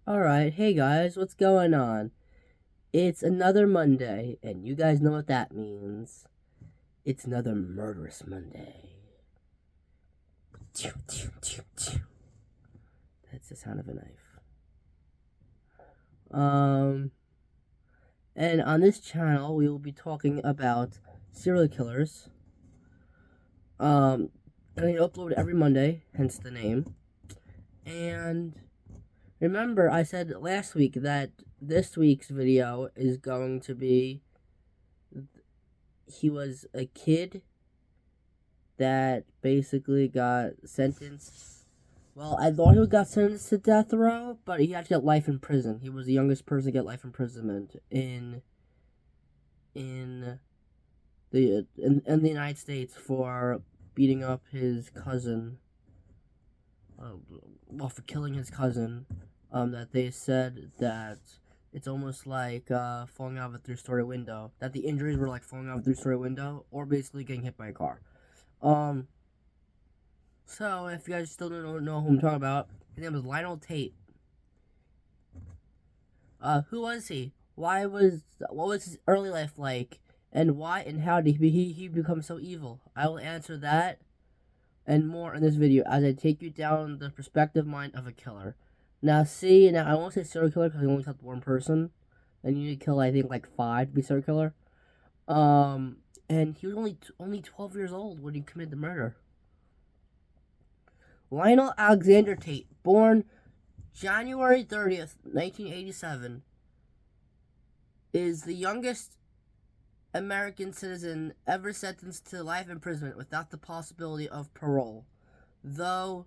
Alright, hey guys, what's going on? It's another Monday, and you guys know what that means. It's another murderous Monday. That's the sound of a knife. And on this channel, we will be talking about serial killers. And I upload every Monday, hence the name. And remember, I said last week that this week's video is going to be he was a kid that basically got sentenced. Well, I thought he got sentenced to death row, but he actually got life in prison. He was the youngest person to get life imprisonment in the United States for beating up his cousin. Well, for killing his cousin. That they said that it's almost like falling out of a three-story window. That the injuries were like falling out of a three-story window, or basically getting hit by a car. So if you guys still don't know who I'm talking about, his name is Lionel Tate. Who was he? What was his early life like? And why and how did he become so evil? I will answer that and more in this video as I take you down the perspective mind of a killer. Now I won't say serial killer because I only killed one person. And you need to kill, I think, like 5 to be serial killer. And he was only 12 years old when he committed the murder. Lionel Alexander Tate, born January 30th, 1987, is the youngest American citizen ever sentenced to life imprisonment without the possibility of parole. Though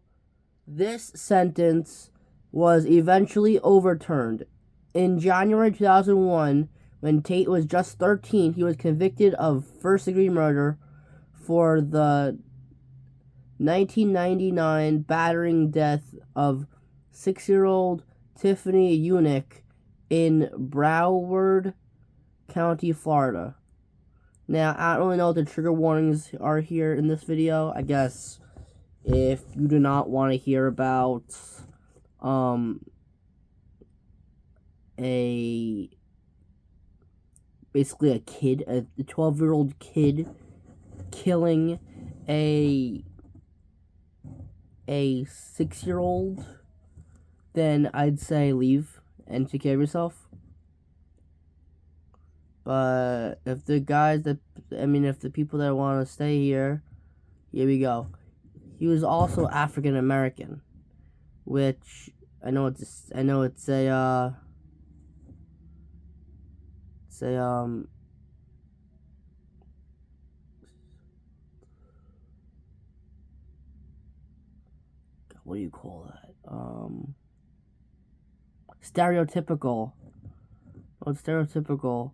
this sentence was eventually overturned. In January 2001, when Tate was just 13, he was convicted of first-degree murder for the 1999 battering death of 6-year-old Tiffany Unick in Broward County, Florida. Now, I don't really know what the trigger warnings are here in this video. I guess if you do not want to hear about basically a kid, a 12-year-old kid killing a 6-year-old, then I'd say leave and take care of yourself. But if the people that want to stay here we go. He was also African American, which I know it's a what do you call that? Stereotypical. Well, it's stereotypical,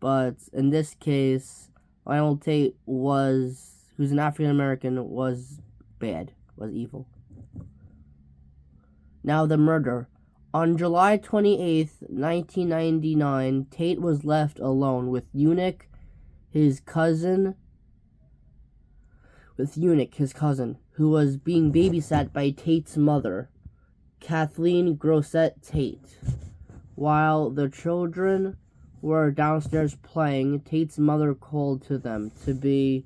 but in this case, Lionel Tate who's an African American, was bad, was evil. Now the murder. On July 28th, 1999, Tate was left alone with Unick, his cousin, who was being babysat by Tate's mother, Kathleen Grosset Tate. While the children were downstairs playing, Tate's mother called to them to be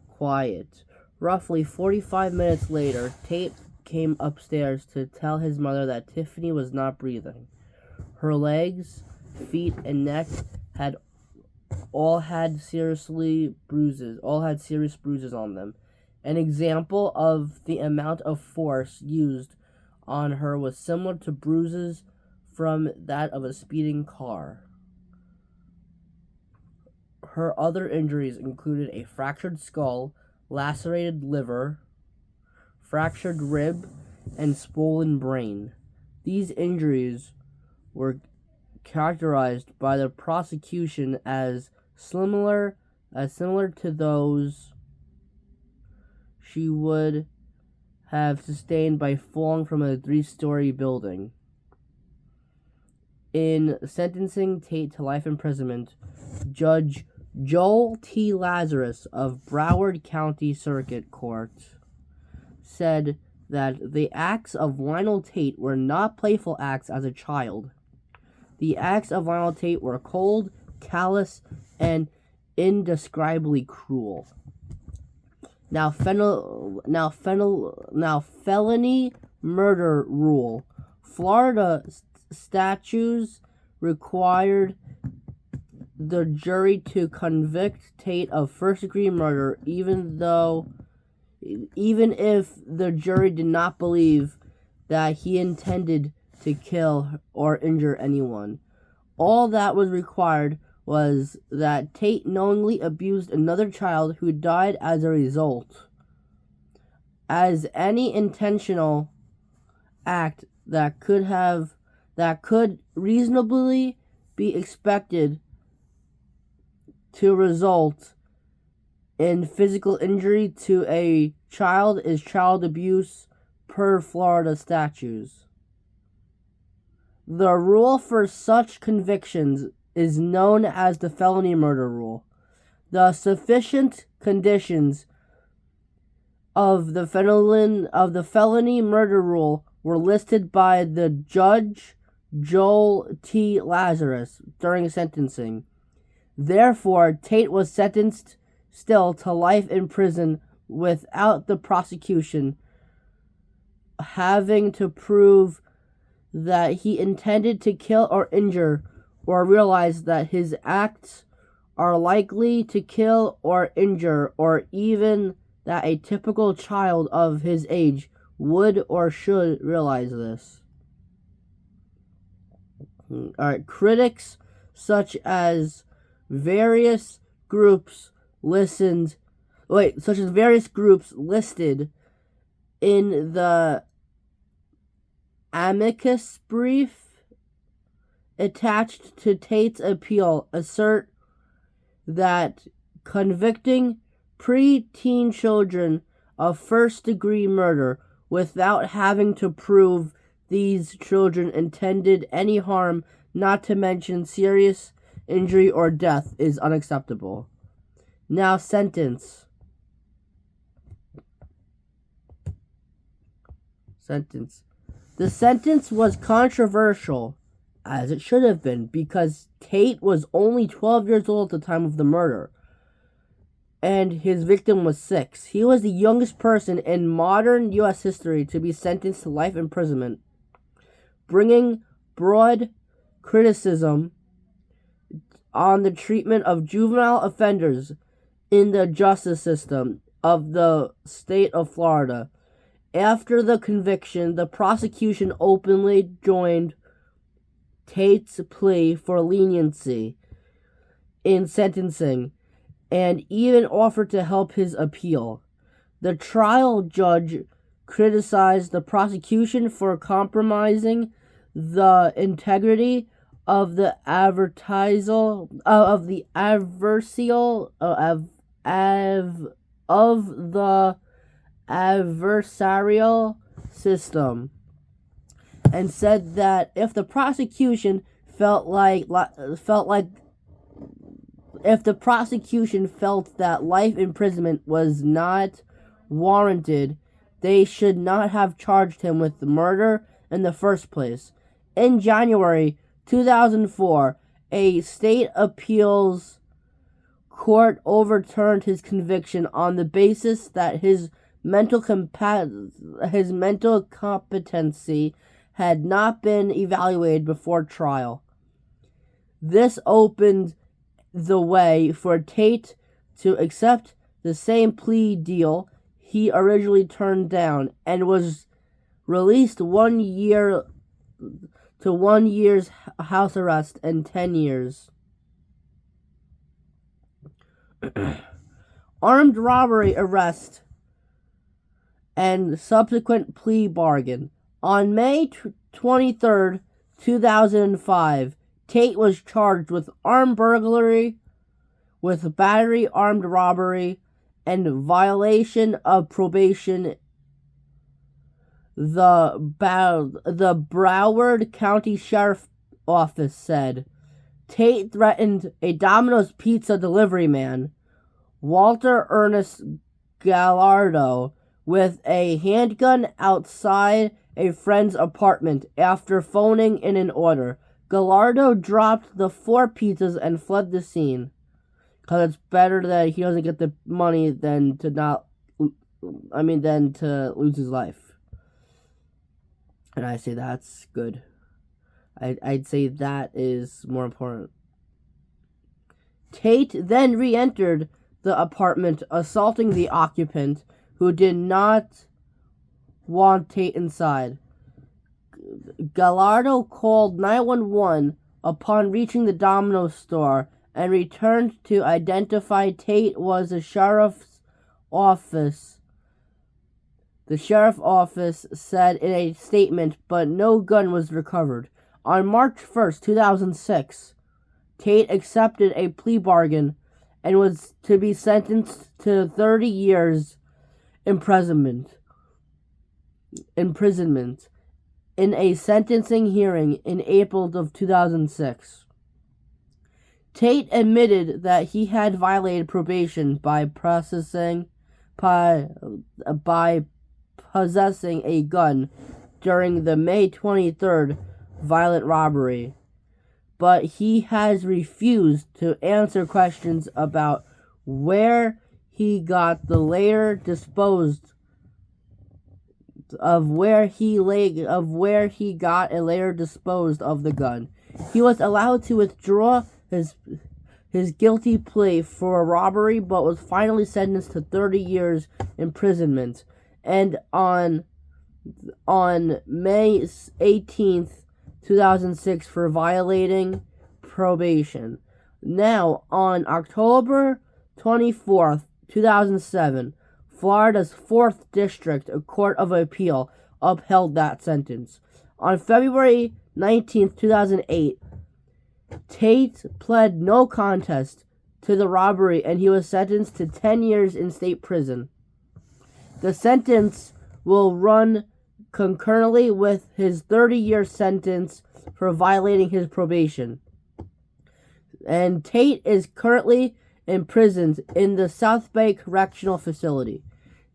quiet. Roughly 45 minutes later, Tate came upstairs to tell his mother that Tiffany was not breathing. Her legs, feet, and neck all had serious bruises on them. An example of the amount of force used on her was similar to bruises from that of a speeding car. Her other injuries included a fractured skull, lacerated liver, fractured rib, and swollen brain. These injuries were characterized by the prosecution as similar to those she would have sustained by falling from a 3-story building. In sentencing Tate to life imprisonment, Judge Joel T. Lazarus of Broward County Circuit Court said that the acts of Lionel Tate were not playful acts as a child. The acts of Lionel Tate were cold, callous, and indescribably cruel. Now, felony murder rule. Florida statutes required the jury to convict Tate of first-degree murder, even if the jury did not believe that he intended to kill or injure anyone. All that was required was that Tate knowingly abused another child who died as a result. As any intentional act that could reasonably be expected to result in physical injury to a child is child abuse per Florida statutes. The rule for such convictions is known as the felony murder rule. The sufficient conditions of the felony murder rule were listed by the judge Joel T. Lazarus during sentencing. Therefore, Tate was sentenced still to life in prison without the prosecution having to prove that he intended to kill or injure, or realize that his acts are likely to kill or injure, or even that a typical child of his age would or should realize this. Alright, critics such as various groups listed in the amicus brief attached to Tate's appeal assert that convicting pre-teen children of first-degree murder without having to prove these children intended any harm, not to mention serious injury or death, is unacceptable. Now, sentence. The sentence was controversial, as it should have been, because Tate was only 12 years old at the time of the murder, and his victim was 6. He was the youngest person in modern U.S. history to be sentenced to life imprisonment, bringing broad criticism on the treatment of juvenile offenders in the justice system of the state of Florida. After the conviction, the prosecution openly joined Tate's plea for leniency in sentencing and even offered to help his appeal. The trial judge criticized the prosecution for compromising the integrity of the adversarial system, and said that if the prosecution felt that life imprisonment was not warranted, they should not have charged him with the murder in the first place. In January 2004, a state appeals court overturned his conviction on the basis that his mental competency had not been evaluated before trial. This opened the way for Tate to accept the same plea deal he originally turned down, and was released 1 year to 1 year's house arrest and 10 years. Armed robbery arrest and subsequent plea bargain. On May 23rd, 2005, Tate was charged with armed burglary, with battery, armed robbery, and violation of probation. The Broward County Sheriff's Office said Tate threatened a Domino's pizza delivery man, Walter Ernest Gallardo, with a handgun outside a friend's apartment after phoning in an order. Gallardo dropped the 4 pizzas and fled the scene. Because it's better that he doesn't get the money than to lose his life. And I say that's good. I'd say that is more important. Tate then re-entered the apartment, assaulting the occupant, who did not want Tate inside. Gallardo called 911 upon reaching the Domino's store and returned to identify Tate was the sheriff's office. The sheriff's office said in a statement, but no gun was recovered. On March 1st, 2006, Tate accepted a plea bargain and was to be sentenced to 30 years imprisonment in a sentencing hearing in April of 2006. Tate admitted that he had violated probation by possessing a gun during the May 23rd violent robbery, but he has refused to answer questions about where he got a later disposed of the gun. He was allowed to withdraw his guilty plea for a robbery, but was finally sentenced to 30 years imprisonment. And on May 18th, 2006, for violating probation. Now, on October 24th, 2007, Florida's 4th District Court of Appeal upheld that sentence. On February 19th, 2008, Tate pled no contest to the robbery and he was sentenced to 10 years in state prison. The sentence will run concurrently with his 30-year sentence for violating his probation. And Tate is currently imprisoned in the South Bay Correctional Facility.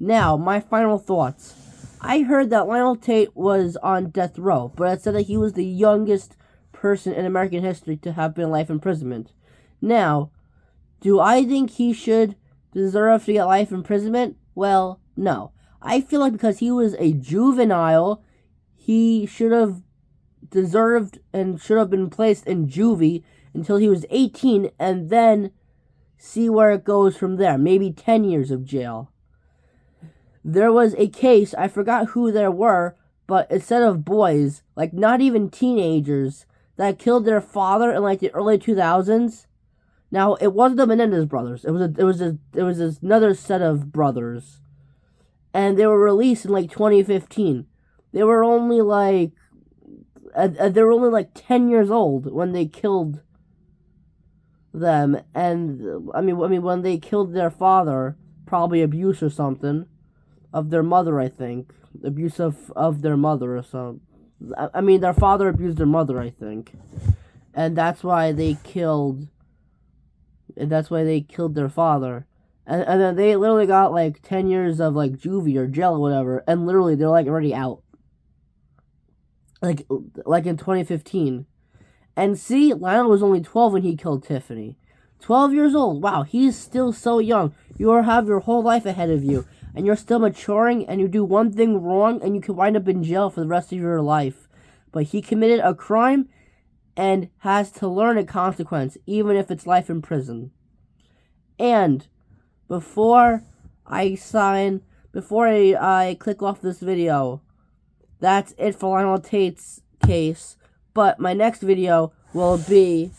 Now, my final thoughts. I heard that Lionel Tate was on death row, but it said that he was the youngest person in American history to have been life imprisonment. Now, do I think he should deserve to get life imprisonment? Well, no. I feel like because he was a juvenile, he should have deserved and should have been placed in juvie until he was 18 and then see where it goes from there. Maybe 10 years of jail. There was a case, I forgot who there were, but instead of boys, like not even teenagers, that killed their father in like the early 2000s. Now, it wasn't the Menendez brothers. It was another set of brothers. And they were released in like 2015. They were only like 10 years old when they killed them. And I mean when they killed their father, probably abuse or something of their mother, I think. Abuse of their mother or something. I mean, their father abused their mother, I think. And that's why they killed their father. And then they literally got like 10 years of like juvie or jail or whatever, and literally they're like already out. Like in 2015. And see, Lionel was only 12 when he killed Tiffany. 12 years old. Wow, he's still so young. You have your whole life ahead of you, and you're still maturing, and you do one thing wrong, and you can wind up in jail for the rest of your life. But he committed a crime and has to learn a consequence, even if it's life in prison. And before I click off this video, that's it for Lionel Tate's case. But my next video will be,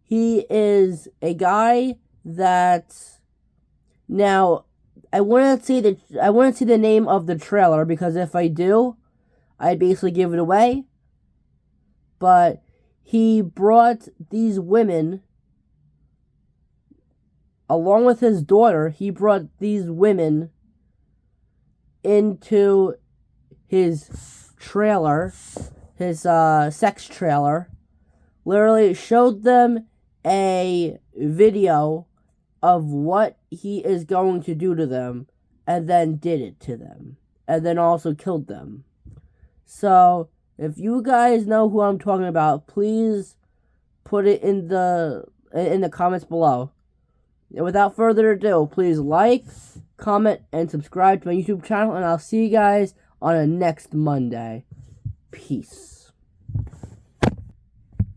he is a guy that, now, I wouldn't see the name of the trailer, because if I do, I'd basically give it away. But he brought these women, along with his daughter, he brought these women into his trailer, his sex trailer, literally showed them a video of what he is going to do to them, and then did it to them, and then also killed them. So, if you guys know who I'm talking about, please put it in the comments below. And without further ado, please like, comment, and subscribe to my YouTube channel, and I'll see you guys on the next Monday. Peace.